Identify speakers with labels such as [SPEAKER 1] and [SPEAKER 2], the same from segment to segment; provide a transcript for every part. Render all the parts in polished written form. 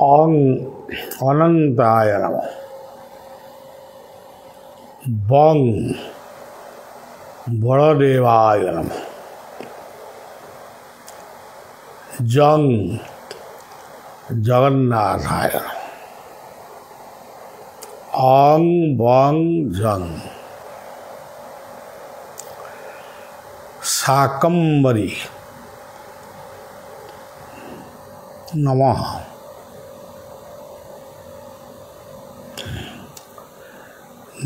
[SPEAKER 1] অং অনন্তায় নমঃ। বং বলদেবায় নমঃ। জং জগন্নাথায় নমঃ। অং বং জং শাকম্ভরী নমঃ।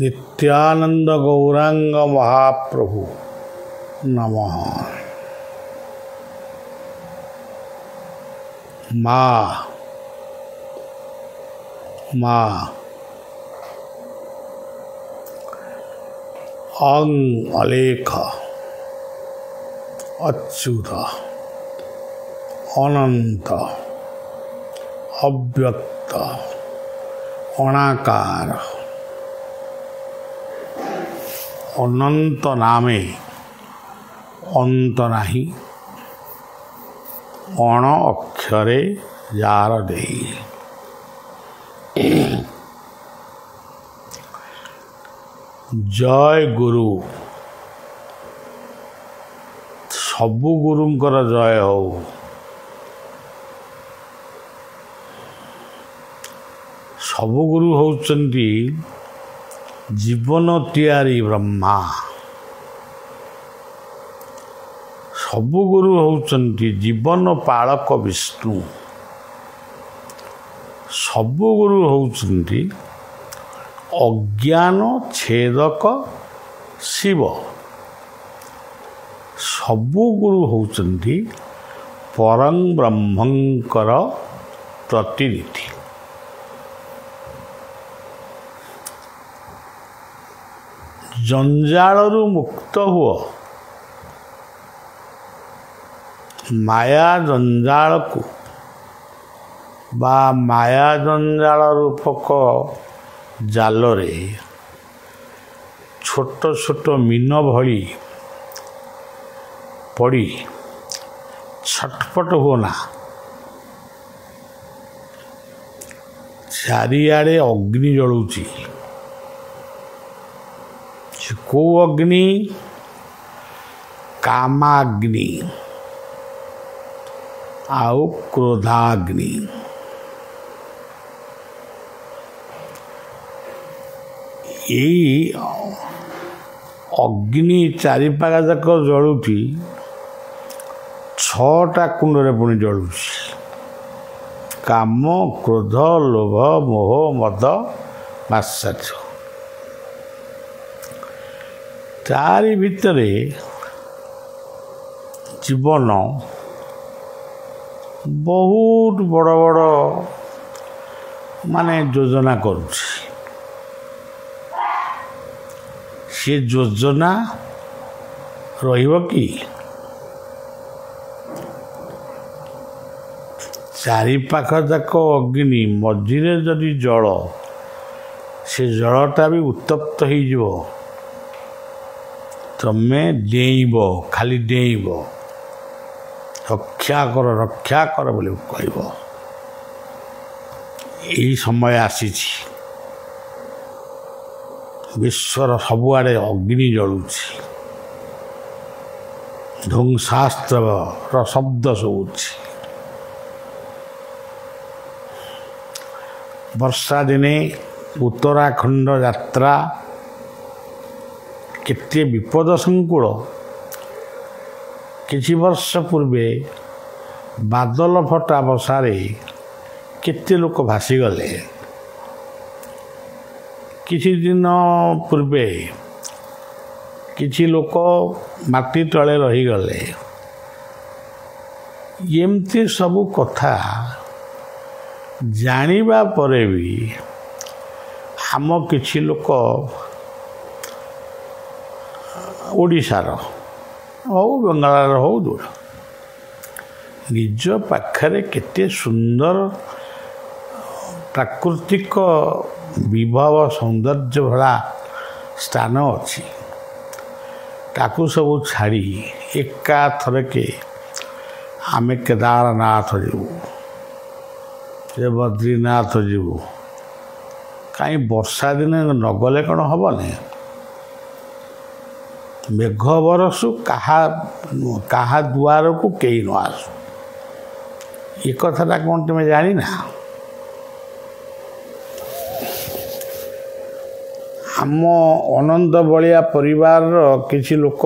[SPEAKER 1] नित्यानंद गौरांग महाप्रभु नमः। माँ माँ अंग अलेख अच्युत अनंत अव्यक्त अनाकार अनंत नामे अंत नाही अण अक्षरे जार देई। जय गुरु सबु गुरुंकर जय हो। सबु गुरु होचंती जीवन तियारी ब्रह्मा। सबु गुरु होचंती जीवन पालक विष्णु। सबु गुरु होचंती अज्ञान छेदक शिव। सबु गुरु होचंती परं ब्रह्मंकर प्रतिनिधि। जंजालरू मुक्त हुओ। माया जंजाल को बा माया जंजाल रूपक जालरे छोट छोट मीन भली पड़ी छटपट होना। चारिआडे अग्नि जलुची। को अग्नि? कामाग्नि आउ क्रोधाग्नि। यही अग्नि चारिपागा जाक जलुची। 6टा कुंडरे पुणी जलुची। काम क्रोध लोभ मोह मद मात्सर्य। तारी भितरे जीवन बहुत बड़ बड़ माने योजना करुछि। से योजना रहिबो कि? चारि पाख जाक अग्नि मझिरे जदि जल, से जलटा भी उत्तप्त हो जिवो। तमे डेइब, खाली डेइब, रक्षा कर बोले कहब। यही समय आसीछि। विश्वर सबुआड़े अग्नि जलुछि। ध्वंसास्त्र शब्द शुभुछि। वर्षा दिने उत्तराखंड यात्रा केते विपद संकुल। किछि वर्ष पूर्वे बादल फटा बसारे केते लोक भासी गले। किछि दिन पूर्वे किछि लोक माटी तले रही गले। एमती सबु कथा जानिबा परे भी हम किछि लोक ओडिशार हो बंगाल हो दूर निज पाखरे केते सुंदर प्राकृतिक विभव सौंदर्य भरा स्थान अच्छी। ताकू सब छाड़ी एका थरके आमे केदारनाथ जीवु। ଯେ ବଦ୍ରୀନାଥ ଯିବୁ। କାହିଁ ବର୍ଷା ଦିନେ ନଗଲେ କ'ଣ ହେବନି? ମେଘ ବରସୁ କାହା ଦୁଆରକୁ କେହି ନ ଆସୁ। ଏ କଥାଟା କ'ଣ ତୁମେ ଜାଣିନା? ଆମ ଅନନ୍ତ ବଳିଆ ପରିବାରର କିଛି ଲୋକ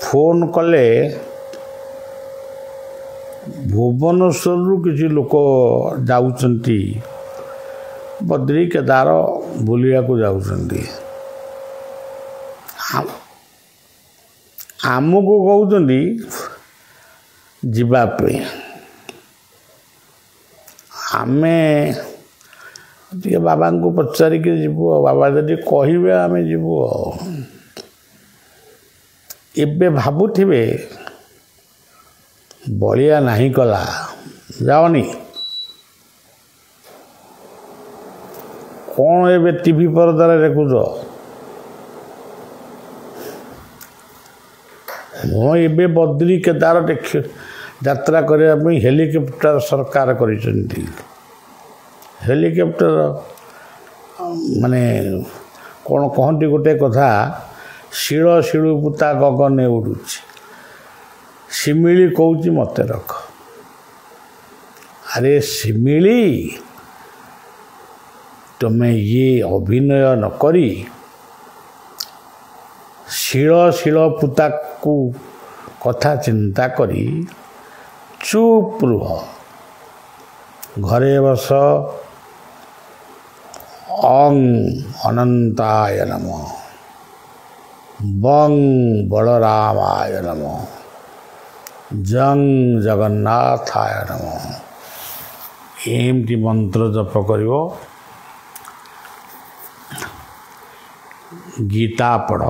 [SPEAKER 1] ଫୋନ୍ କଲେ ଭୁବନେଶ୍ୱରରୁ କିଛି ଲୋକ ଯାଉଛନ୍ତି ବଦ୍ରୀ କେଦାର ବୁଲିବାକୁ ଯାଉଛନ୍ତି। ଆମକୁ କହୁଛନ୍ତି ଯିବା ପାଇଁ। ଆମେ ଟିକେ ବାବାଙ୍କୁ ପଚାରିକି ଯିବୁ ଆଉ। ବାବା ଯଦି କହିବେ ଆମେ ଯିବୁ ଆଉ। ଏବେ ଭାବୁଥିବେ ବଳିଆ ନାହିଁ କଲା, ଯାଅନି। କ'ଣ ଏବେ ଟିଭି ପରଦାରେ ଦେଖୁଛ? ମୁଁ ଏବେ ବଦ୍ରୀ କେଦାର ଯାତ୍ରା କରିବା ପାଇଁ ହେଲିକପ୍ଟର ସରକାର କରିଛନ୍ତି। ହେଲିକପ୍ଟର ମାନେ କ'ଣ କହନ୍ତି ଗୋଟେ କଥା, ଶିଳ ଶିଳୁ ପୁତା ଗଗନେ ଉଡ଼ୁଛି। ଶିମିଳି କହୁଛି ମୋତେ ରଖ। ଆରେ ଶିମିଳି, ତୁମେ ଇଏ ଅଭିନୟ ନ କରି ଶିଳ ଶିଳ ପୁତାକୁ କଥା ଚିନ୍ତା କରି ଚୁପ୍ ରୁହ, ଘରେ ବସ। ଅଂ ଅନନ୍ତାୟ ନମଃ, ବଂ ବଳରାମାୟ ନମଃ, ଜଂ ଜଗନ୍ନାଥାୟ ନମଃ। ଏମିତି ମନ୍ତ୍ର ଜପ କରିବ। ଗୀତା ପଢ଼,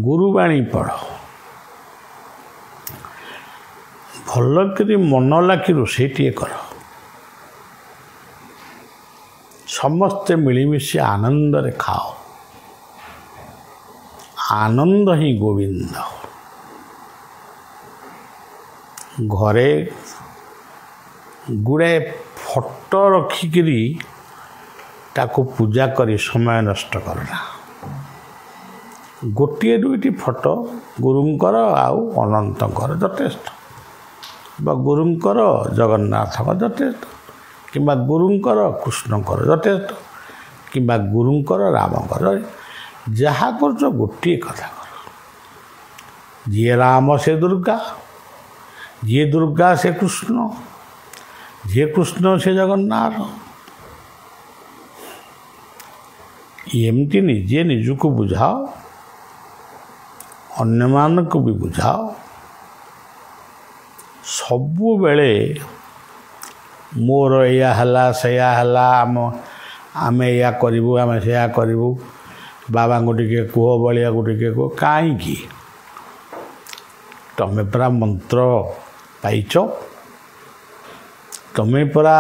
[SPEAKER 1] ଗୁରୁବାଣୀ ପଢ଼, ଭଲ କରି ମନ ଲାଖି ରୋଷେଇଟିଏ କର। ସମସ୍ତେ ମିଳିମିଶି ଆନନ୍ଦରେ ଖାଅ। ଆନନ୍ଦ ହିଁ ଗୋବିନ୍ଦ। ଘରେ ଗୁଡ଼ାଏ ଫଟୋ ରଖିକିରି ତାକୁ ପୂଜା କରି ସମୟ ନଷ୍ଟ କରନା। ଗୋଟିଏ ଦୁଇଟି ଫଟୋ ଗୁରୁଙ୍କର ଆଉ ଅନନ୍ତଙ୍କର ଯଥେଷ୍ଟ, ବା ଗୁରୁଙ୍କର ଜଗନ୍ନାଥଙ୍କ ଯଥେଷ୍ଟ, କିମ୍ବା ଗୁରୁଙ୍କର କୃଷ୍ଣଙ୍କର ଯଥେଷ୍ଟ, କିମ୍ବା ଗୁରୁଙ୍କର ରାମଙ୍କର। ଯାହା କରୁଛ ଗୋଟିଏ କଥା କର। ଯିଏ ରାମ ସେ ଦୁର୍ଗା, ଯିଏ ଦୁର୍ଗା ସେ କୃଷ୍ଣ, ଯିଏ କୃଷ୍ଣ ସେ ଜଗନ୍ନାଥ। ଏମିତି ନିଜେ ନିଜକୁ ବୁଝାଅ, ଅନ୍ୟମାନଙ୍କୁ ବି ବୁଝାଅ। ସବୁବେଳେ ମୋର ଏଇଆ ହେଲା ସେଇଆ ହେଲା, ଆମେ ଏଇଆ କରିବୁ, ଆମେ ସେଇଆ କରିବୁ, ବାବାଙ୍କୁ ଟିକେ କୁହ, ବଳିଆକୁ ଟିକେ କୁହ। କାହିଁକି? ତମେ ପରା ମନ୍ତ୍ର ପାଇଛ, ତମେ ପରା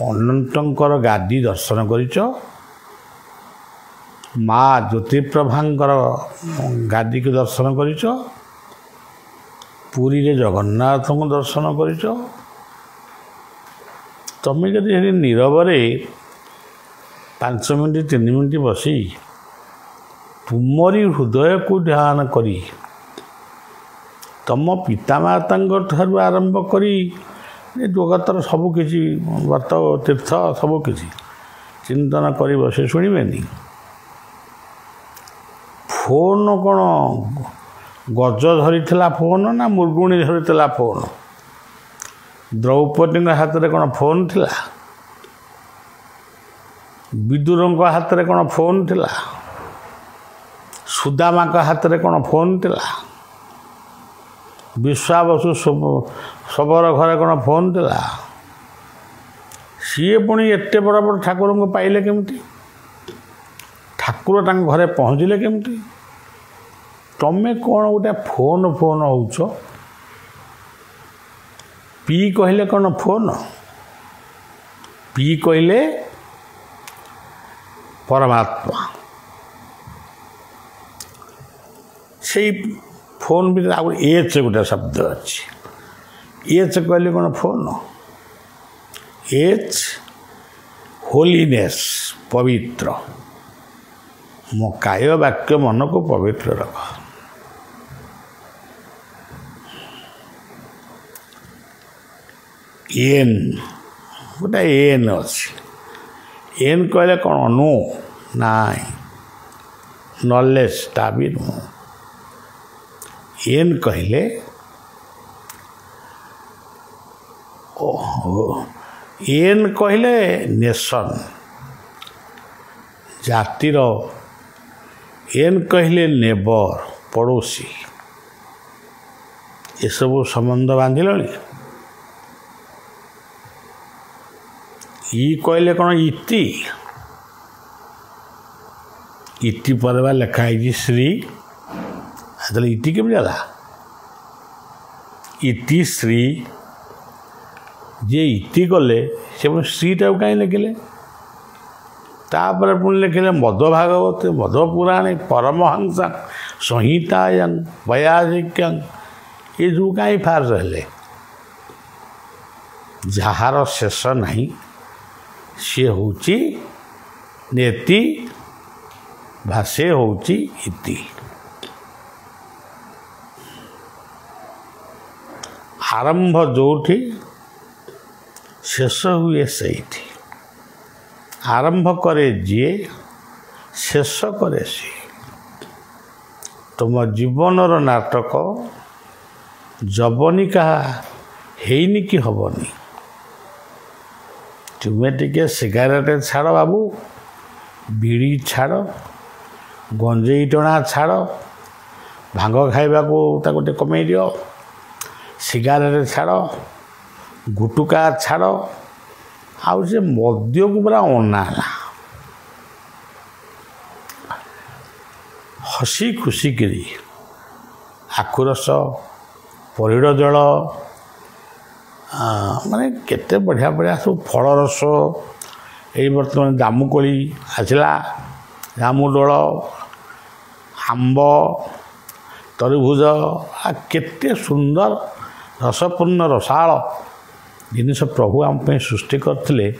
[SPEAKER 1] ଅନନ୍ତଙ୍କର ଗାଦି ଦର୍ଶନ କରିଛ, ମା ଜ୍ୟୋତିପ୍ରଭାଙ୍କର ଗାଦିକୁ ଦର୍ଶନ କରିଛ, ପୁରୀରେ ଜଗନ୍ନାଥଙ୍କୁ ଦର୍ଶନ କରିଛ। ତମେ ଯଦି ସେଠି ନୀରବରେ 5 ମିନିଟ୍ 3 ମିନିଟ୍ ବସି ତୁମରି ହୃଦୟକୁ ଧ୍ୟାନ କରି ତମ ପିତାମାତାଙ୍କ ଠାରୁ ଆରମ୍ଭ କରି ଜଗତର ସବୁକିଛି ବ୍ରତ ତୀର୍ଥ ସବୁକିଛି ଚିନ୍ତନ କରିବ, ସେ ଶୁଣିବେନି। ଫୋନ୍ କ'ଣ ଗଜ ଧରିଥିଲା ଫୋନ୍ ନା ମୁର୍ଗୁଣି ଧରିଥିଲା ଫୋନ୍? ଦ୍ରୌପଦୀଙ୍କ ହାତରେ କ'ଣ ଫୋନ୍ ଥିଲା? ବିଦୁରଙ୍କ ହାତରେ କ'ଣ ଫୋନ୍ ଥିଲା? ସୁଦାମାଙ୍କ ହାତରେ କ'ଣ ଫୋନ୍ ଥିଲା? ବିଶ୍ୱାବସୁ ଶବର ଘରେ କ'ଣ ଫୋନ୍ ଥିଲା? ସିଏ ପୁଣି ଏତେ ବଡ଼ ବଡ଼ ଠାକୁରଙ୍କୁ ପାଇଲେ କେମିତି? ଠାକୁର ତାଙ୍କ ଘରେ ପହଞ୍ଚିଲେ କେମିତି? ତମେ କ'ଣ ଗୋଟେ ଫୋନ୍ ହେଉଛ? ପି କହିଲେ କ'ଣ ଫୋନ୍? ପି କହିଲେ ପରମାତ୍ମା। ସେଇ ଫୋନ୍ ଭିତରେ ଆଉ ଏଚ୍ ଗୋଟେ ଶବ୍ଦ ଅଛି। एच कहले कौन फोन एच होलीनेस पवित्र मो काय वाक्य मन को पवित्र रख एन गोटे एन अच्छी एन कहले कौन नो नाई नॉलेज ता भी नो एन कहले एन कहले नेशन जातिर एन कहले नेबर पड़ोसी ये सब संबंध बांधिल कहले कौन इति इति पर लिखाई श्री इति केमी जाला इति श्री जे इति कले से श्रीटा कहीं लिखिले तापर पुणी लिखिले मद भागवत मद पुराणे परमहंस संहितायन वयाजिक्यं ये जो कहीं फार रहे जार शेष नहीं सी हूँ नेति भाषे हूँ इति आरंभ जोठी शेष हुए सही आरंभ करे जी शेष करे सी तुम जीवनर नाटक जबनी कहा हेनी कि हबनी तुम्हें टिके सिगारेट छाड़ बाबू बीड़ी छाड़ गंजेई टणा छाड़ भांग खाइबा को कमे दियो सिगारेट छाड़ गुटुका छाड़ आउ से मद्य को पूरा अनाला हसी खुशी करी आखुरस परिड़ जल माने केते बढ़िया बढ़िया सब फल रस ये बर्तमान जामुकोली आसला जामुडोल आंब तरभुज केते सुंदर रसपूर्ण रसाल जिनिस प्रभु आम सृष्टि करते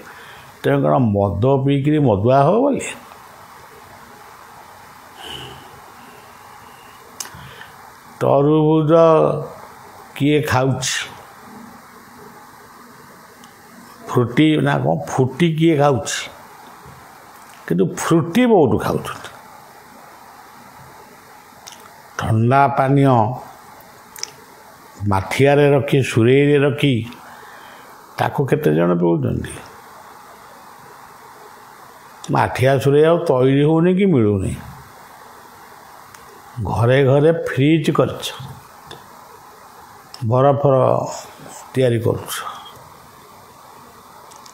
[SPEAKER 1] तेणु कौन मद पीकरी मदुआ हो बोली तरभुज किए खाऊछ फ्रुटी ना कौन फ्रुटी किए खाऊछ किंतु फ्रुटी बहुत खाऊ ठंडा पानीय माठिया रखी सुरेई रखी ताको केते जन पिउछन्ति माठिया सुरेई आ तैरी होनी कि मिलूनी घरे घरे फ्रिज कर बरफर तैयारी करुछ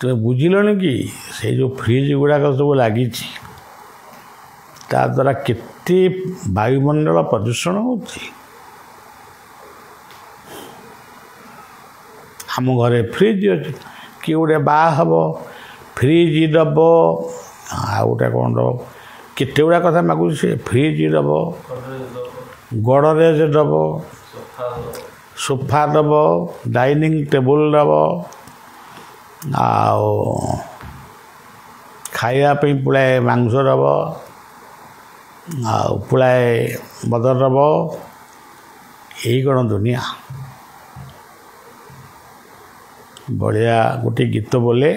[SPEAKER 1] तुम्हें बुझिलनि कि से जो फ्रिज गुड़ाक सब लगी द्वारा केते वायुमंडल प्रदूषण होची आम घरे फ्रिज अच्छे किए गोटे बाहब फ्रिज दब आ गोटे कौन दब केते गुड़ा कथा मागु से फ्रिज दब गडरेज दब सोफा दब डाइनिंग टेबुल दब आओ खाइवाई पुलाए मांस दब आओ पुलाए बदर दब यही कौन दुनिया बढ़िया गोटे गीत बोले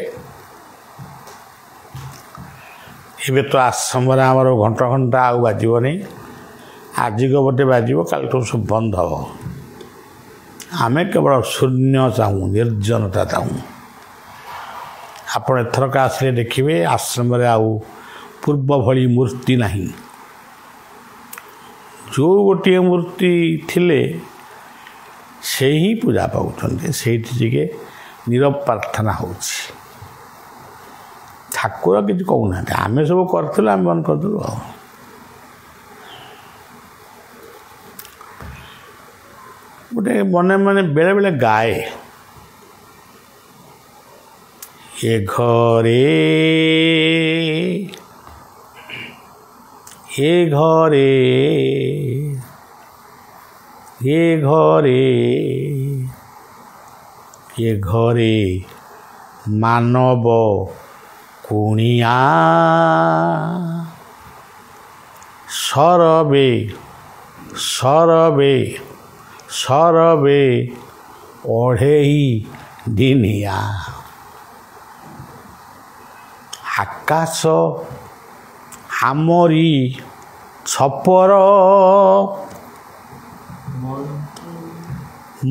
[SPEAKER 1] ये तो आश्रम आमर घंटा घंटा आउ बाजनी आज गोटे बाजो कल सब बंद हम आमे केवल शून्य चाहूँ निर्जनता चाहूँ आपण एथरक आसले देखिए आश्रम आउ पूर्व भली मूर्ति नहीं जो गोटे मूर्ति थिले से ही पूजा पाउछन्ते से नीरव प्रार्थना होछि ठाकुर किसी कहूना आम सब करूँ आम बंद करदेलु गोटे मने मने बेले बेले गाए ए घरे ଏ ଘରେ ମାନବ କୁଣିଆ ସରବେ ସରବେ ସରବେ ଅଢ଼େଇ ଦିନିଆ ଆକାଶ ଆମରି ଛପର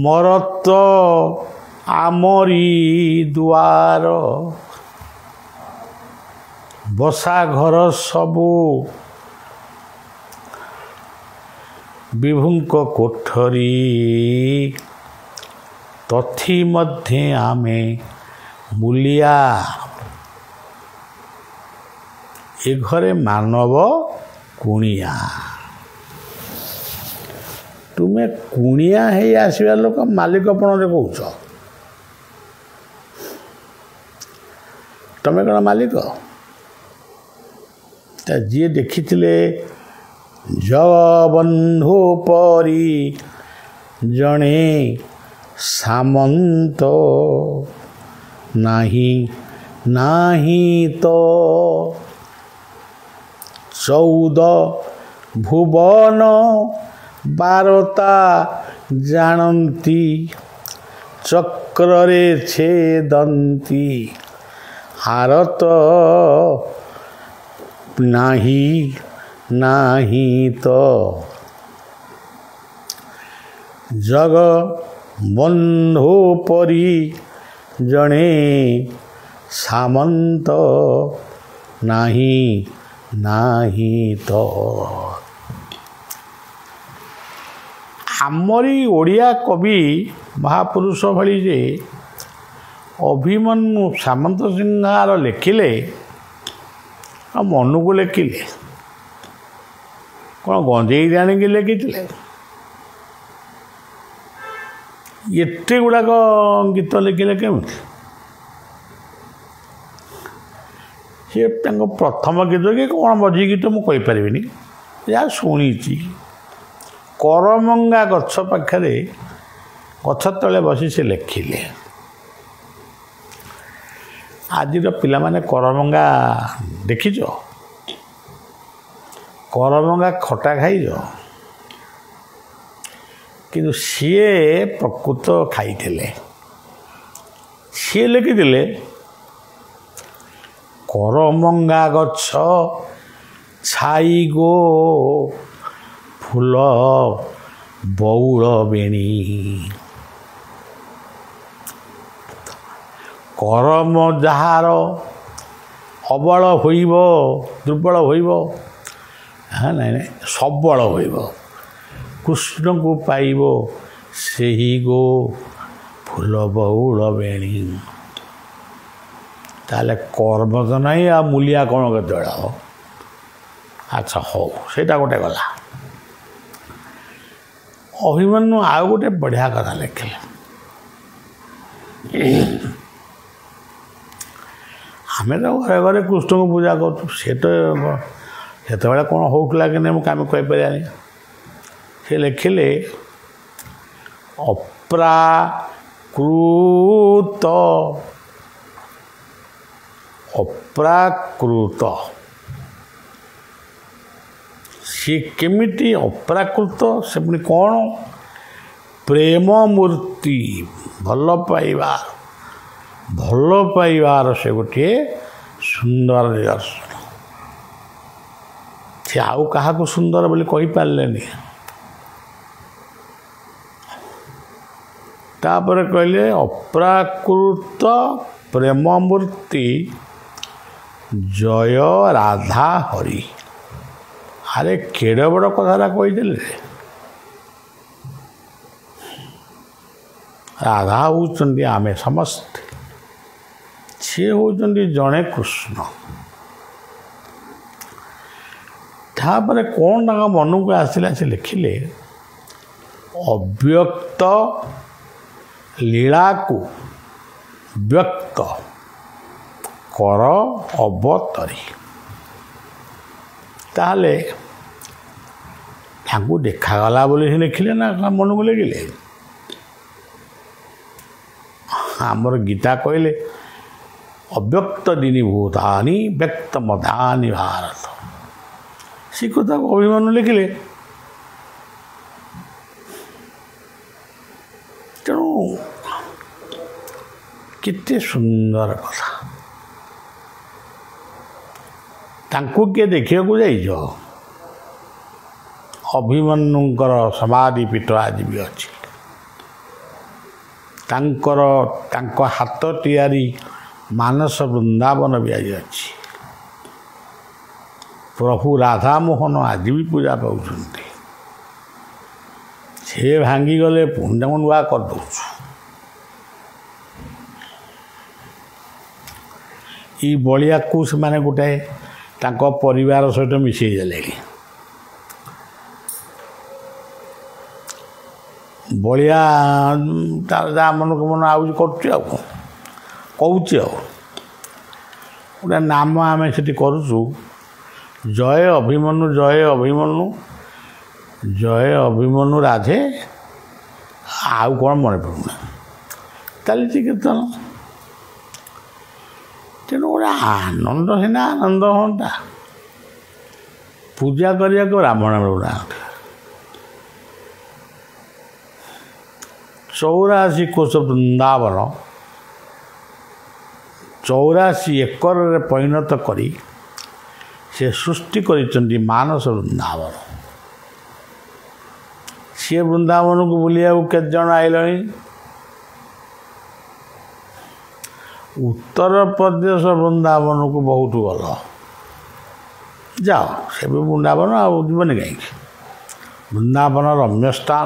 [SPEAKER 1] ମରତ ଆମରି ଦୁଆର ବସା ଘର ସବୁ ବିଭୁଙ୍କ କୋଠରୀ ତଥି ମଧ୍ୟ ଆମେ ମୂଲିଆ ଏ ଘରେ ମାନବ କୁଣିଆ ତୁମେ କୁଣିଆ ହେଇ ଆସିବା ଲୋକ ମାଲିକପଣରେ କହୁଛ ତମେ କ'ଣ ମାଲିକ ଯିଏ ଦେଖିଥିଲେ ଜଗବନ୍ଧୁ ପରି ଜଣେ ସାମନ୍ତ ନାହିଁ ନାହିଁ ତ 14 ଭୁବନ ବାରତା ଜାଣନ୍ତି ଚକ୍ରରେ ଛେଦନ୍ତି ଆରତ ନାହିଁ ନାହିଁ ତ ଜଗବନ୍ଧୁ ପରି ଜଣେ ସାମନ୍ତ ନାହିଁ ନାହିଁ ତ ଆମରି ଓଡ଼ିଆ କବି ମହାପୁରୁଷ ଭଳି ଯେ ଅଭିମନ୍ୟୁ ସାମନ୍ତ ସିଂହାର ଲେଖିଲେ ଆଉ ମନକୁ ଲେଖିଲେ କ'ଣ ଗଞ୍ଜେଇ ଆଣିକି ଲେଖିଥିଲେ ଏତେ ଗୁଡ଼ାକ ଗୀତ ଲେଖିଲେ କେମିତି ସେ ତାଙ୍କ ପ୍ରଥମ ଗୀତ କି କ'ଣ ମଝି ଗୀତ ମୁଁ କହିପାରିବିନି ଯାହା ଶୁଣିଛି କରମଙ୍ଗା ଗଛ ପାଖରେ ଗଛ ତଳେ ବସି ସେ ଲେଖିଲେ ଆଜିର ପିଲାମାନେ କରମଙ୍ଗା ଦେଖିଛ କରମଙ୍ଗା ଖଟା ଖାଇଛ କିନ୍ତୁ ସିଏ ପ୍ରକୃତ ଖାଇଥିଲେ ସିଏ ଲେଖିଥିଲେ କରମଙ୍ଗା ଗଛ ଛାଇ ଗୋ ଫୁଲ ବଉଳ ବେଣୀ କରମ ଯାହାର ଅବଳ ହୋଇବ ଦୁର୍ବଳ ହୋଇବ ନାଇଁ ନାଇଁ ସବଳ ହୋଇବ କୃଷ୍ଣଙ୍କୁ ପାଇବ ସେହି ଗୋ ଫୁଲ ବଉଳ ବେଣୀ ତାହେଲେ କର୍ମ ତ ନାହିଁ ଆଉ ମୂଲିଆ କ'ଣ କେତେବେଳେ ହବ ଆଚ୍ଛା ହଉ ସେଇଟା ଗୋଟେ ଗଲା ଅଭିମନ୍ୟୁ ଆଉ ଗୋଟେ ବଢ଼ିଆ କଥା ଲେଖିଲେ ଆମେ ତ ଘରେ ଘରେ କୃଷ୍ଣଙ୍କୁ ପୂଜା କରୁଛୁ ସେ ତ ସେତେବେଳେ କ'ଣ ହେଉଥିଲା କି ନାହିଁ ମୁଁ କାମ କହିପାରିବାନି ସେ ଲେଖିଲେ ଅପ୍ରାକୃତ ଅପ୍ରାକୃତ ସିଏ କେମିତି ଅପ୍ରାକୃତ ସେ ପୁଣି କ'ଣ ପ୍ରେମ ମୂର୍ତ୍ତି ଭଲ ପାଇବାର ସେ ଗୋଟିଏ ସୁନ୍ଦର ନିଦର୍ଶନ ସେ ଆଉ କାହାକୁ ସୁନ୍ଦର ବୋଲି କହିପାରିଲେନି ତାପରେ କହିଲେ ଅପ୍ରାକୃତ ପ୍ରେମ ମୂର୍ତ୍ତି ଜୟ ରାଧା ହରି ଆରେ କେଡ଼େ ବଡ଼ କଥାଟା କହିଦେଲେ ରାଧା ହେଉଛନ୍ତି ଆମେ ସମସ୍ତେ ସିଏ ହେଉଛନ୍ତି ଜଣେ କୃଷ୍ଣ ତାପରେ କ'ଣ ତାଙ୍କ ମନକୁ ଆସିଲା ସେ ଲେଖିଲେ ଅବ୍ୟକ୍ତ ଲୀଳାକୁ ବ୍ୟକ୍ତ କର ଅବତରୀ ତାହେଲେ ତାଙ୍କୁ ଦେଖାଗଲା ବୋଲି ସେ ଲେଖିଲେ ନା ମନକୁ ଲେଖିଲେ ଆମର ଗୀତା କହିଲେ ଅବ୍ୟକ୍ତ ଦିନି ଭୂତାନି ବ୍ୟକ୍ତ ମଧାନି ଭାରତ। ସେ କଥାକୁ ଅଭିମନ୍ୟୁ ଲେଖିଲେ। ତେଣୁ କେତେ ସୁନ୍ଦର କଥା। ତାଙ୍କୁ କିଏ ଦେଖିବାକୁ ଯାଇଛ? ଅଭିମନ୍ୟୁଙ୍କର ସମାଧି ପୀଠ ଆଜି ବି ଅଛି। ତାଙ୍କ ହାତ ତିଆରି ମାନସ ବୃନ୍ଦାବନ ବି ଆଜି ଅଛି। ପ୍ରଭୁ ରାଧାମୋହନ ଆଜି ବି ପୂଜା ପାଉଛନ୍ତି। ସେ ଭାଙ୍ଗିଗଲେ ପୁଣି ତାଙ୍କୁ ନୂଆ କରିଦେଉଛୁ। ଏଇ ବଳିଆକୁ ସେମାନେ ଗୋଟାଏ ତାଙ୍କ ପରିବାର ସହିତ ମିଶାଇ ଦେଲେଣି। ବଳିଆ ତାର ଯାହା ମନକୁ ମନ ଆଉଛି କରୁଛି ଆଉ କ'ଣ କହୁଛି ଆଉ। ଗୋଟେ ନାମ ଆମେ ସେଠି କରୁଛୁ ଜୟ ଅଭିମନ୍ୟୁ ଜୟ ଅଭିମନ୍ୟୁ ଜୟ ଅଭିମନ୍ୟୁ ରାଧେ। ଆଉ କ'ଣ ମନେ ପଡ଼ୁନା ଚାଲିଛି କୀର୍ତ୍ତନ। ତେଣୁ ଗୋଟେ ଆନନ୍ଦ ସିନା ଆନନ୍ଦ ହୁଅନ୍ତା। ପୂଜା କରିବାକୁ ବ୍ରାହ୍ମଣ ମିଳୁନାହାନ୍ତି। 84 କୋଶ ବୃନ୍ଦାବନ 84 ଏକରରେ ପରିଣତ କରି ସେ ସୃଷ୍ଟି କରିଛନ୍ତି ମାନସ ବୃନ୍ଦାବନ। ସିଏ ବୃନ୍ଦାବନକୁ ବୁଲିବାକୁ କେତେ ଜଣ ଆଇଲେଣି? ଉତ୍ତରପ୍ରଦେଶ ବୃନ୍ଦାବନକୁ ବହୁତ ଭଲ। ଯାଅ, ସେ ବି ବୃନ୍ଦାବନ ଆଉ ଯିବନି କାହିଁକି? ବୃନ୍ଦାବନ ରମ୍ୟ ସ୍ଥାନ,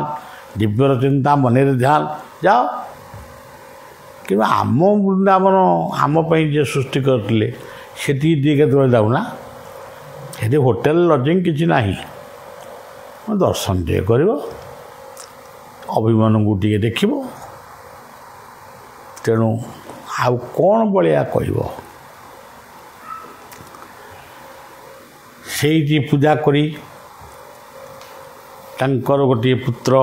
[SPEAKER 1] ଦିବ୍ୟର ଚିନ୍ତା, ମନରେ ଧ୍ୟାନ, ଯାଅ। କିନ୍ତୁ ଆମ ବୃନ୍ଦାବନ ଆମ ପାଇଁ ଯିଏ ସୃଷ୍ଟି କରିଥିଲେ ସେଠିକି ଟିକେ କେତେବେଳେ ଯାଉନା? ସେଠି ହୋଟେଲ ଲଜିଂ କିଛି ନାହିଁ। ଦର୍ଶନ ଟିକେ କରିବ, ଅଭିମନ୍ୟୁଙ୍କୁ ଟିକେ ଦେଖିବ। ତେଣୁ ଆଉ କ'ଣ ବଳିଆ କହିବ? ସେଇଠି ପୂଜା କରି ତାଙ୍କର ଗୋଟିଏ ପୁତ୍ର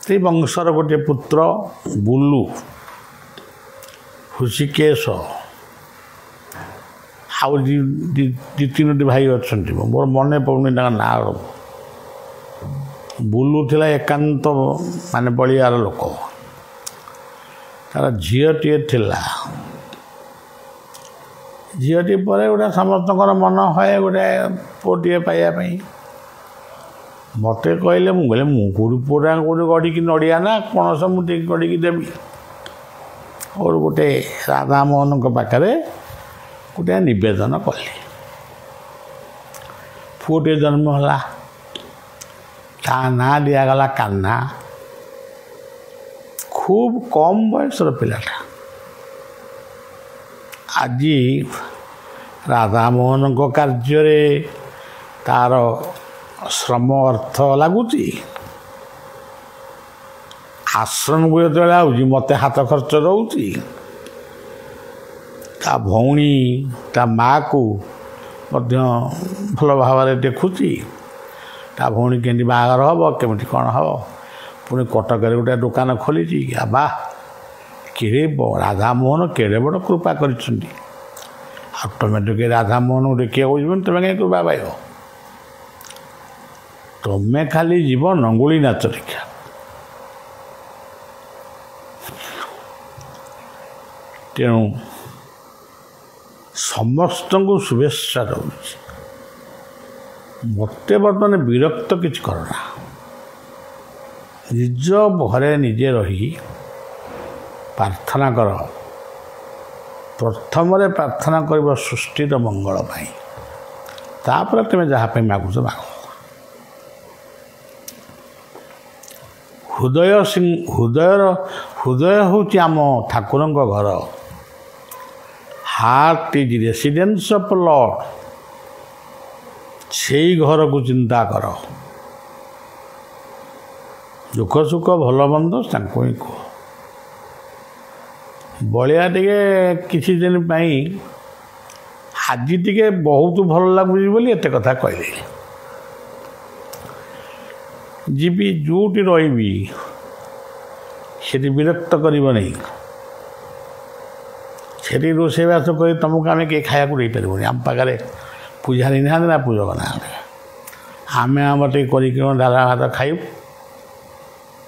[SPEAKER 1] ସେଇ ବଂଶର ଗୋଟିଏ ପୁତ୍ର ବୁଲୁ, ହୃଷିକେଶ, ଆଉ ଦୁଇ ତିନୋଟି ଭାଇ ଅଛନ୍ତି। ମୋର ମନେ ପଡ଼ୁନି ତାଙ୍କ ନାଁ। ବୁଲୁ ଥିଲା ଏକାନ୍ତ ମାନେ ବଳିଆର ଲୋକ। ତାର ଝିଅଟିଏ ଥିଲା। ଝିଅଟି ପରେ ଗୋଟେ ସମସ୍ତଙ୍କର ମନ ହୁଏ ଗୋଟେ ପୁଅଟିଏ ପାଇବା ପାଇଁ। ମୋତେ କହିଲେ, ମୁଁ କହିଲେ ମୁଁ କେଉଁଠି ପୁଅଟା କେଉଁଠି ଗଢ଼ିକି ନଡ଼ିଆ ନା ପଣସ ମୁଁ ଟିକେ ଗଢ଼ିକି ଦେବି। ମୋର ଗୋଟେ ରାଧାମୋହନଙ୍କ ପାଖରେ ଗୋଟେ ନିବେଦନ କଲି। ପୁଅଟିଏ ଜନ୍ମ ହେଲା। ତା ନାଁ ଦିଆଗଲା କାହ୍ନା। ଖୁବ୍ କମ୍ ବୟସର ପିଲାଟା। ଆଜି ରାଧାମୋହନଙ୍କ କାର୍ଯ୍ୟରେ ତାର ଶ୍ରମ ଅର୍ଥ ଲାଗୁଛି। ଆଶ୍ରମକୁ ଯେତେବେଳେ ଆଉଛି ମୋତେ ହାତ ଖର୍ଚ୍ଚ ଦେଉଛି। ତା ଭଉଣୀ ତା ମାଆକୁ ମଧ୍ୟ ଭଲ ଭାବରେ ଦେଖୁଛି। ତା ଭଉଣୀ କେମିତି ବାହାଘର ହେବ, କେମିତି କ'ଣ ହେବ। ପୁଣି କଟକରେ ଗୋଟେ ଦୋକାନ ଖୋଲିଛି। ବାଃ, କେଡ଼େ ରାଧାମୋହନ କେଡ଼େ ବଡ଼ କୃପା କରିଛନ୍ତି। ଆଉ ତୁମେ ଟିକେ ରାଧାମୋହନକୁ ଦେଖିବାକୁ ଯିବନି? ତୁମେ କାହିଁ କୃପା ପାଇବ? ତୁମେ ଖାଲି ଯିବ ନଙ୍ଗୁଳି ନାଚ ଦେଖିବା। ତେଣୁ ସମସ୍ତଙ୍କୁ ଶୁଭେଚ୍ଛା ଦେଉଛି। ମୋତେ ବର୍ତ୍ତମାନ ବିରକ୍ତ କିଛି କରନା। ନିଜ ଘରେ ନିଜେ ରହି ପ୍ରାର୍ଥନା କର। ପ୍ରଥମରେ ପ୍ରାର୍ଥନା କରିବ ସୃଷ୍ଟିର ମଙ୍ଗଳ ପାଇଁ। ତାପରେ ତୁମେ ଯାହା ପାଇଁ ମାଗୁଛ ମାଗ। ହୃଦୟ ହେଉଛି ଆମ ଠାକୁରଙ୍କ ଘର। Heart is residence of Lord. ସେଇ ଘରକୁ ଚିନ୍ତା କର। ଦୁଃଖ ସୁଖ ଭଲ ମନ୍ଦ ତାଙ୍କୁ ହିଁ କୁହ। ବଳିଆ ଟିକେ କିଛି ଦିନ ପାଇଁ ଆଜି ଟିକେ ବହୁତ ଭଲ ଲାଗୁଛି ବୋଲି ଏତେ କଥା କହିଲେ। ଯିବି ଯେଉଁଠି ରହିବି ସେଠି ବିରକ୍ତ କରିବ ନାହିଁ। ସେଠି ରୋଷେଇବାସ କରି ତୁମକୁ ଆମେ କେହି ଖାଇବାକୁ ଦେଇପାରିବୁନି। ଆମ ପାଖରେ ପୂଜାରୀ ନାହାନ୍ତି ନା ପୂଜକ ନାହାନ୍ତି। ଆମେ ଆମର ଟିକେ କରିକି ଡାଲା ଭାତ ଖାଇବୁ,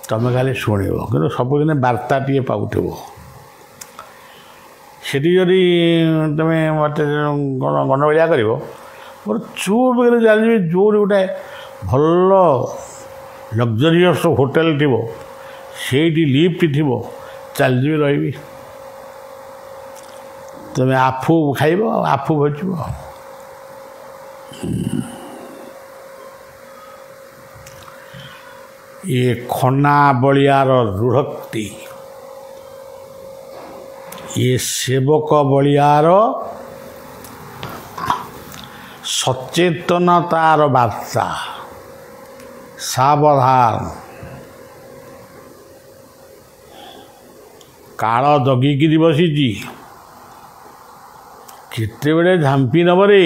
[SPEAKER 1] ତୁମେ ଖାଲି ଶୁଣିବ। କିନ୍ତୁ ସବୁଦିନେ ବାର୍ତ୍ତାଟିଏ ପାଉଥିବ। ସେଠି ଯଦି ତୁମେ ମୋତେ ଗଣ୍ଡଗୋଳିଆ କରିବ, ମୋର ଚୁପ୍ କରି ଚାଲିଯିବି। ଯେଉଁଠି ଗୋଟେ ଭଲ ଲକ୍ଜରିୟସ୍ ହୋଟେଲ ଥିବ, ସେଇଠି ଲିଫ୍ଟ ଥିବ, ଚାଲିଯିବି ରହିବି। ତୁମେ ଆଫୁ ଖାଇବ, ଆଫୁ ଭଜିବ। ଏ ଖନା ବଳିଆର ରୁଢ଼କ୍ତି, ଏ ସେବକ ବଳିଆର ସଚେତନତାର ବାର୍ତ୍ତା। ସାବଧାନ, କାଳ ଜଗିକିରି ବସିଛି, କେତେବେଳେ ଝାମ୍ପି ନେବରେ।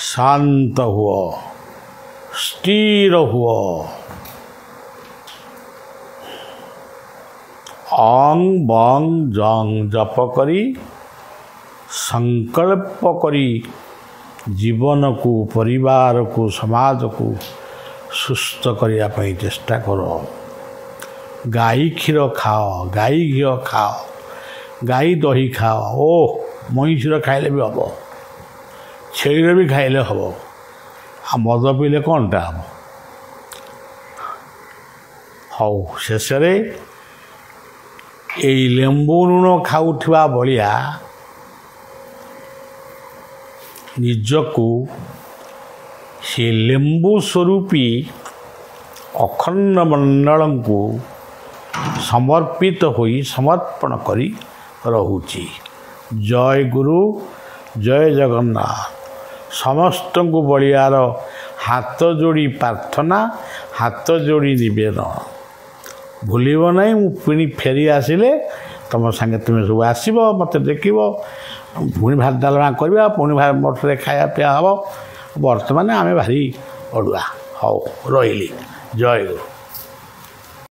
[SPEAKER 1] ଶାନ୍ତ ହୁଅ, ସ୍ଥିର ହୁଅ। ଅଂ ବଂ ଜଂ ଜପ କରି ସଂକଳ୍ପ କରି ଜୀବନକୁ, ପରିବାରକୁ, ସମାଜକୁ ସୁସ୍ଥ କରିବା ପାଇଁ ଚେଷ୍ଟା କର। ଗାଈ କ୍ଷୀର ଖାଅ, ଗାଈ ଘିଅ ଖାଅ, ଗାଈ ଦହି ଖାଅ। ଓ ମଇଁଷିର ଖାଇଲେ ବି ହେବ, ଛେଳିର ବି ଖାଇଲେ ହେବ। ଆଉ ମଦ ପିଇଲେ କ'ଣଟା ହେବ? ହଉ, ଶେଷରେ ଏଇ ଲେମ୍ବୁ ଲୁଣ ଖାଉଥିବା ଭଳିଆ ନିଜକୁ ସେ ଲେମ୍ବୁ ସ୍ୱରୂପୀ ଅଖଣ୍ଡ ମଣ୍ଡଳଙ୍କୁ ସମର୍ପିତ ହୋଇ ସମର୍ପଣ କରି ରହୁଛି। ଜୟ ଗୁରୁ, ଜୟ ଜଗନ୍ନାଥ। ସମସ୍ତଙ୍କୁ ବଳିଆର ହାତ ଯୋଡ଼ି ପ୍ରାର୍ଥନା, ହାତ ଯୋଡ଼ି ନିବେଦନ। ଭୁଲିବ ନାହିଁ। ମୁଁ ପୁଣି ଫେରି ଆସିଲେ ତୁମ ସାଙ୍ଗେ ତୁମେ ସବୁ ଆସିବ, ମୋତେ ଦେଖିବ, ପୁଣି ଭାତ ଡାଲମା କରିବା, ପୁଣି ମଠରେ ଖାଇବା ପିଇବା ହେବ। ବର୍ତ୍ତମାନ ଆମେ ଭାରି ଅଡ଼ୁଆ। ହଉ, ରହିଲି। ଜୟ ଗୁରୁ।